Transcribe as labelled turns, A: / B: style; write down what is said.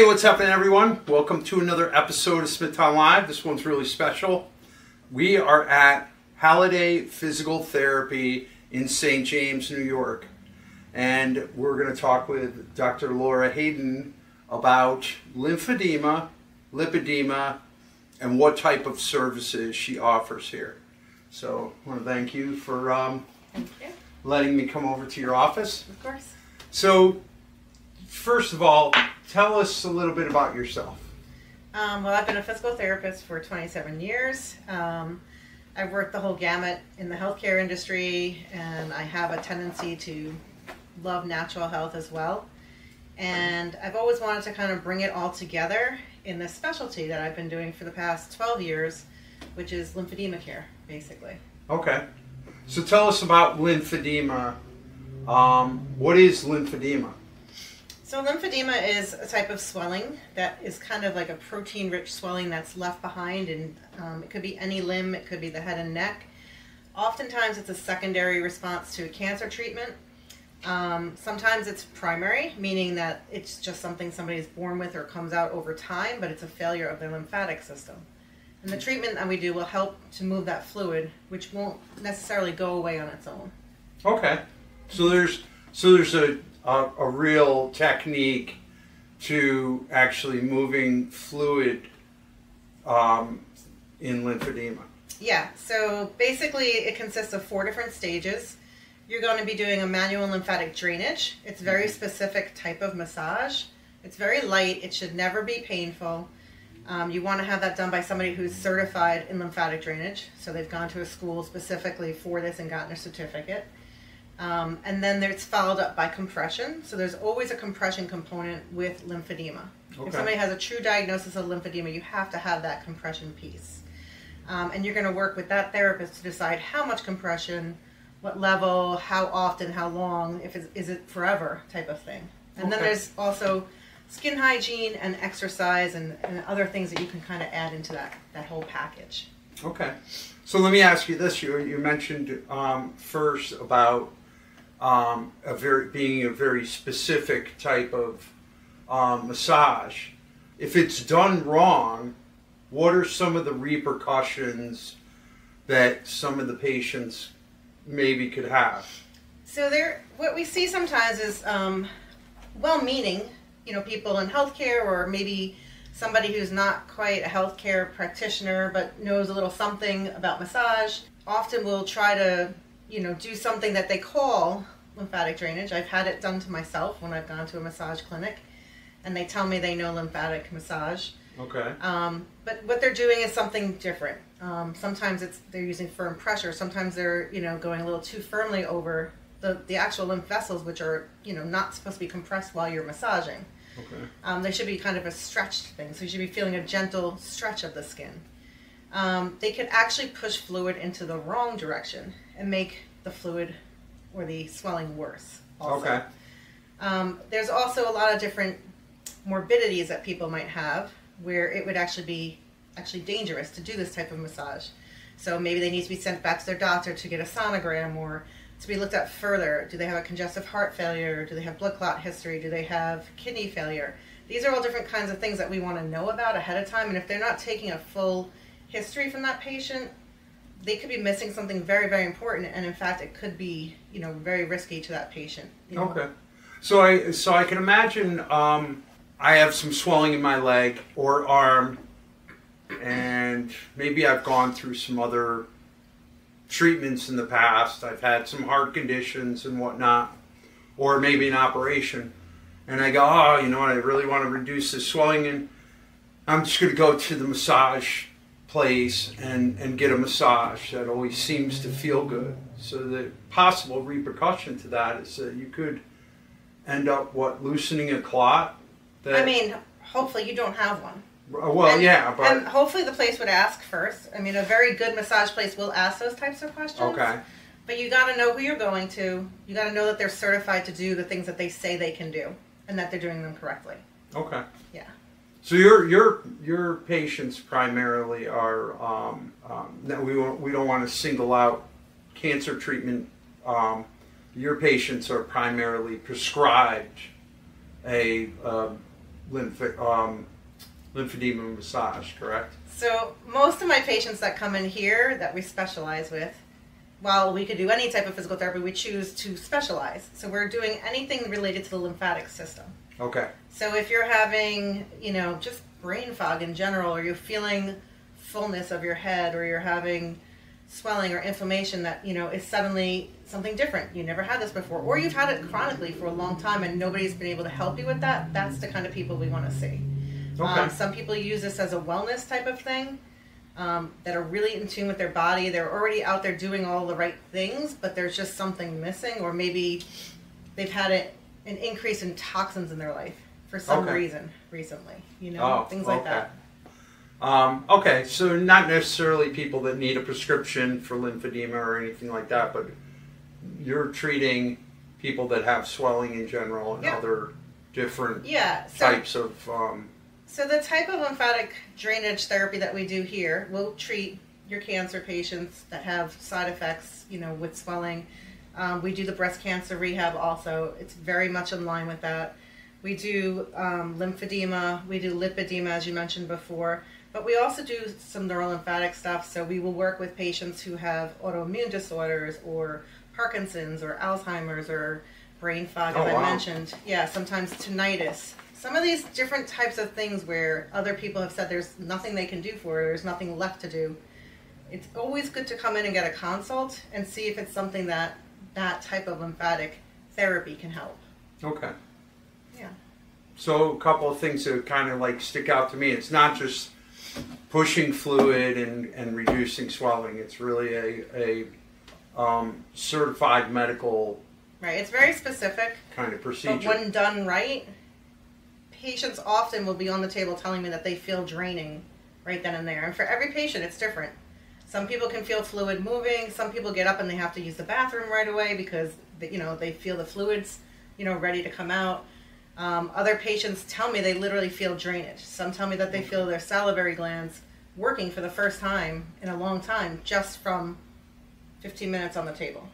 A: Hey, what's happening, everyone? Welcome to another episode of Smithtown Live. This one's really special. We are at Halliday Physical Therapy in St. James, New York. And we're going to talk with Dr. Laura Haydon about lymphedema, lipedema, and what type of services she offers here. So I want to thank you for letting me come over to your office.
B: Of course.
A: So, first of all, tell us a little bit about yourself.
B: Well, I've been a physical therapist for 27 years. I've worked the whole gamut in the healthcare industry, and I have a tendency to love natural health as well. And I've always wanted to kind of bring it all together in this specialty that I've been doing for the past 12 years, which is lymphedema care, basically.
A: Okay. So tell us about lymphedema. What is lymphedema?
B: So lymphedema is a type of swelling that is kind of like a protein-rich swelling that's left behind, and it could be any limb, it could be the head and neck. Oftentimes it's a secondary response to a cancer treatment. Sometimes it's primary, meaning that it's just something somebody is born with or comes out over time, but it's a failure of their lymphatic system. And the treatment that we do will help to move that fluid, which won't necessarily go away on its own. Okay.
A: So there's a real technique to actually moving fluid in lymphedema.
B: Yeah, so basically it consists of 4 different stages. You're going to be doing a manual lymphatic drainage. It's a very specific type of massage. It's very light. It should never be painful. You want to have that done by somebody who's certified in lymphatic drainage. So they've gone to a school specifically for this and gotten a certificate. And then it's followed up by compression. So there's always a compression component with lymphedema. Okay. If somebody has a true diagnosis of lymphedema, you have to have that compression piece. And you're going to work with that therapist to decide how much compression, what level, how often, how long, is it forever type of thing. And then there's also skin hygiene and exercise and other things that you can kind of add into that whole package.
A: Okay. So let me ask you this. You mentioned first about being a very specific type of massage. If it's done wrong, what are some of the repercussions that some of the patients maybe could have?
B: So what we see sometimes is well-meaning, people in healthcare, or maybe somebody who's not quite a healthcare practitioner but knows a little something about massage, often will try to, do something that they call lymphatic drainage. I've had it done to myself when I've gone to a massage clinic, and they tell me they know lymphatic massage. Okay. But what they're doing is something different. Sometimes they're using firm pressure. Sometimes they're, going a little too firmly over the actual lymph vessels, which are, not supposed to be compressed while you're massaging. Okay. They should be kind of a stretched thing, so you should be feeling a gentle stretch of the skin. They could actually push fluid into the wrong direction and make the fluid or the swelling worse also. Okay. There's also a lot of different morbidities that people might have where it would actually be dangerous to do this type of massage. So maybe they need to be sent back to their doctor to get a sonogram or to be looked at further. Do they have a congestive heart failure? Do they have blood clot history? Do they have kidney failure? These are all different kinds of things that we want to know about ahead of time. And if they're not taking a full history from that patient, they could be missing something very, very important. And in fact, it could be, very risky to that patient.
A: Okay. So I can imagine I have some swelling in my leg or arm, and maybe I've gone through some other treatments in the past. I've had some heart conditions and whatnot, or maybe an operation, and I go, I really want to reduce this swelling, and I'm just going to go to the massage place and get a massage. That always seems to feel good. So the possible repercussion to that is that you could end up loosening a clot.
B: Hopefully you don't have one.
A: Well,
B: and hopefully the place would ask first. A very good massage place will ask those types of questions. Okay. But you got to know who you're going to. You got to know that they're certified to do the things that they say they can do, and that they're doing them correctly. Okay. Yeah.
A: So your patients primarily are we don't want to single out cancer treatment. Your patients are primarily prescribed a lymphedema massage, correct?
B: So most of my patients that come in here that we specialize with, while we could do any type of physical therapy, we choose to specialize. So we're doing anything related to the lymphatic system.
A: Okay.
B: So if you're having, just brain fog in general, or you're feeling fullness of your head, or you're having swelling or inflammation that, is suddenly something different. You never had this before, or you've had it chronically for a long time and nobody's been able to help you with that, that's the kind of people we want to see.
A: Okay.
B: Some people use this as a wellness type of thing, that are really in tune with their body. They're already out there doing all the right things, but there's just something missing, or maybe they've had an increase in toxins in their life for some reason recently, things like that.
A: Okay, so not necessarily people that need a prescription for lymphedema or anything like that, but you're treating people that have swelling in general and other different types of...
B: So the type of lymphatic drainage therapy that we do here, we'll treat your cancer patients that have side effects, with swelling. We do the breast cancer rehab also. It's very much in line with that. We do lymphedema, we do lipedema, as you mentioned before. But we also do some neurolymphatic stuff, so we will work with patients who have autoimmune disorders, or Parkinson's, or Alzheimer's, or brain fog, as I mentioned. Yeah, sometimes tinnitus. Some of these different types of things where other people have said there's nothing they can do for it, there's nothing left to do. It's always good to come in and get a consult and see if it's something that type of lymphatic therapy can help.
A: Okay.
B: Yeah.
A: So a couple of things that kind of like stick out to me. It's not just pushing fluid and reducing swelling. It's really a certified medical
B: it's very specific
A: kind of procedure.
B: But when done right, patients often will be on the table telling me that they feel draining right then and there. And for every patient, it's different. Some people can feel fluid moving. Some people get up and they have to use the bathroom right away because they feel the fluids ready to come out. Other patients tell me they literally feel drainage. Some tell me that they feel their salivary glands working for the first time in a long time just from 15 minutes on the table.